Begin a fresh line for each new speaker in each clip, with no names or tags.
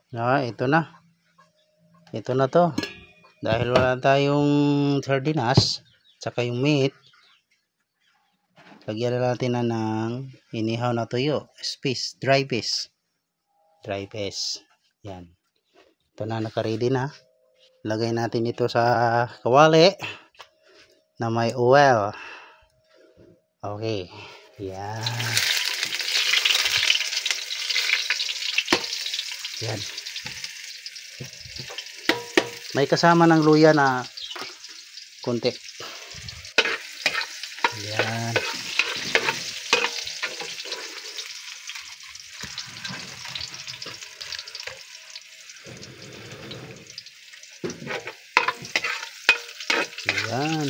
Ito na. Ito na to. Dahil wala tayong sardinas, tsaka yung meat, lagyan na natin na ng inihaw na tuyo. Dry fish. Dry fish. Yan. Ito na, naka-ready na. Lagay natin ito sa kawali na may oil. Okay. Yan. Yan. May kasama ng luya na konti. Yan. Yan.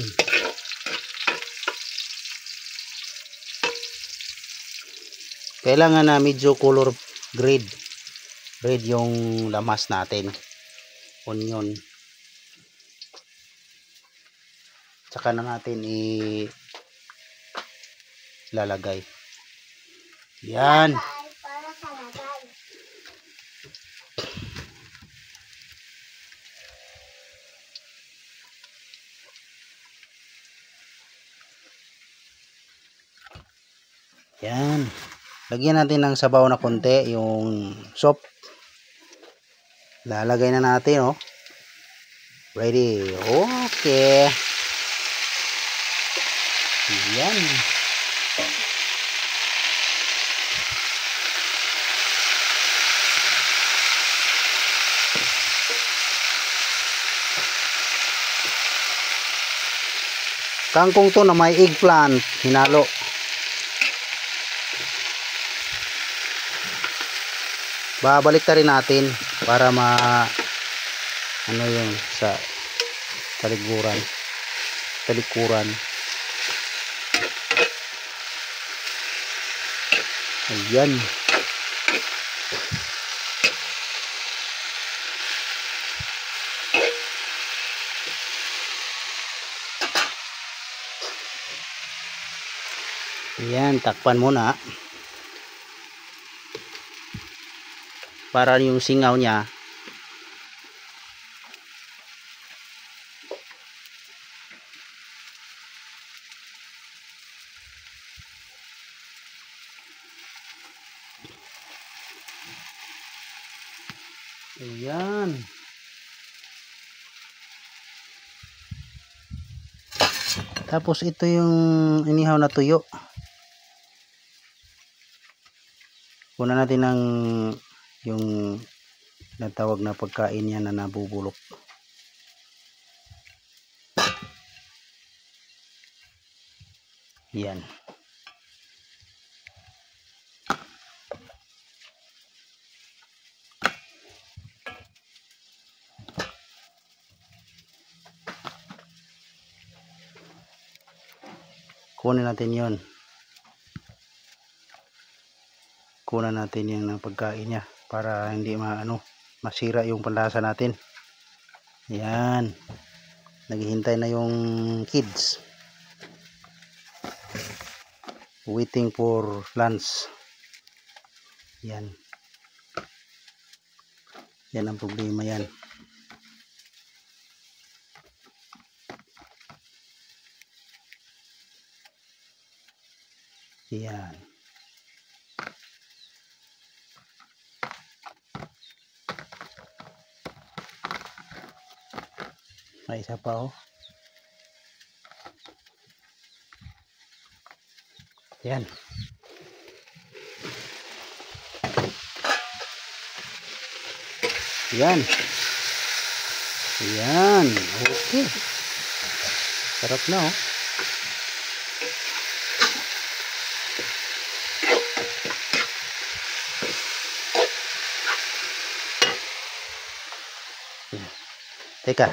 Kailangan na medyo color red yung lamas natin. Onion. Tsaka na natin ilalagay. Yan. Yan. Lagyan natin ng sabaw na konti, yung soup. Lalagay na natin, oh. Ready. Okay. Yan. Kangkong to na may eggplant, hinalo. Babalik ta rin natin para ano yun sa talikuran. Ayan. Ayan, takpan muna para yung singaw niya ayan. Tapos ito yung inihaw na tuyo. Kuna natin ng yung natawag na pagkain niya na nabubulok. Yan. Kunin natin yon. Kunan natin yung pagkain niya para hindi masira yung panlasa natin. Yan. Naghihintay na yung kids. Waiting for lunch. Yan. Yan ang problema yan. Yan. May isa pa, oh. Yan. Yan. Yan. Okay. Sarap na, oh. Teka.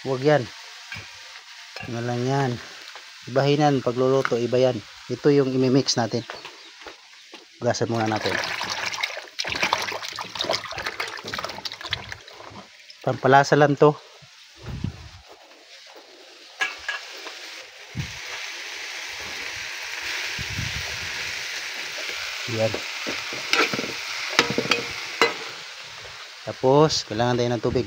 Huwag yan. Ano lang yan. Ibahin yan. Pagluluto, iba yan. Ito yung imimix natin. Gasan muna natin. Pampalasa lang to. Yan. Tapos kailangan tayo ng tubig.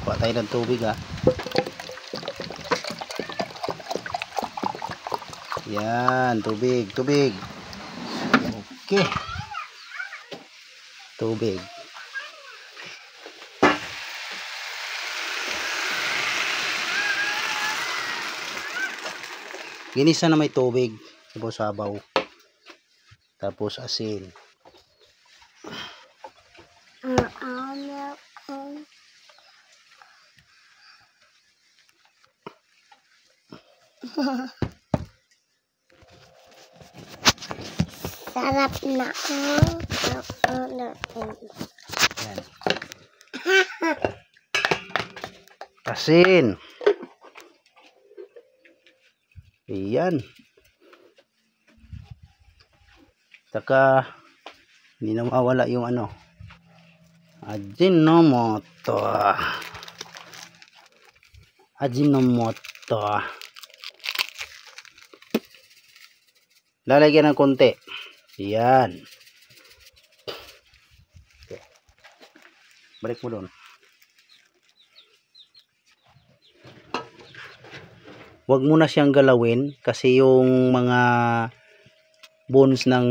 Kuha tayo ng tubig ha. Yan, tubig. Okay. Tubig. Ginisa na may tubig. Tapos sabaw. Tapos asin.
Sarap na.
Yan. Asin. Ayan. Saka hindi na mawala yung ano, Ajinomoto. Lalagyan ng konti. Ayan. Okay. Balik mo doon. Huwag mo na siyang galawin kasi yung mga bones ng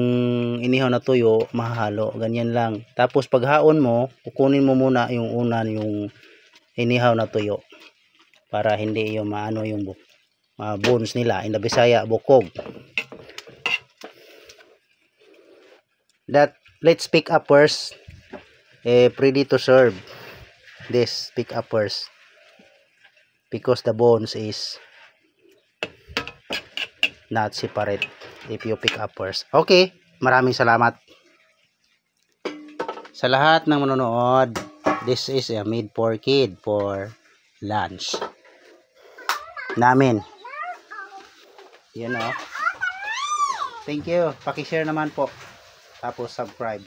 inihaw na tuyo mahalo. Ganyan lang. Tapos paghaon mo, kukunin mo muna yung yung inihaw na tuyo para hindi yung maano yung bones nila. In the Bisaya, bukog. Let's pick up first. Ready to serve this pick up first because the bones is not separate if you pick up first. Okay, maraming salamat sa lahat ng manonood. This is a made for kid for lunch namin. Yan o. Thank you. Paki-share naman po. Tapos subscribe.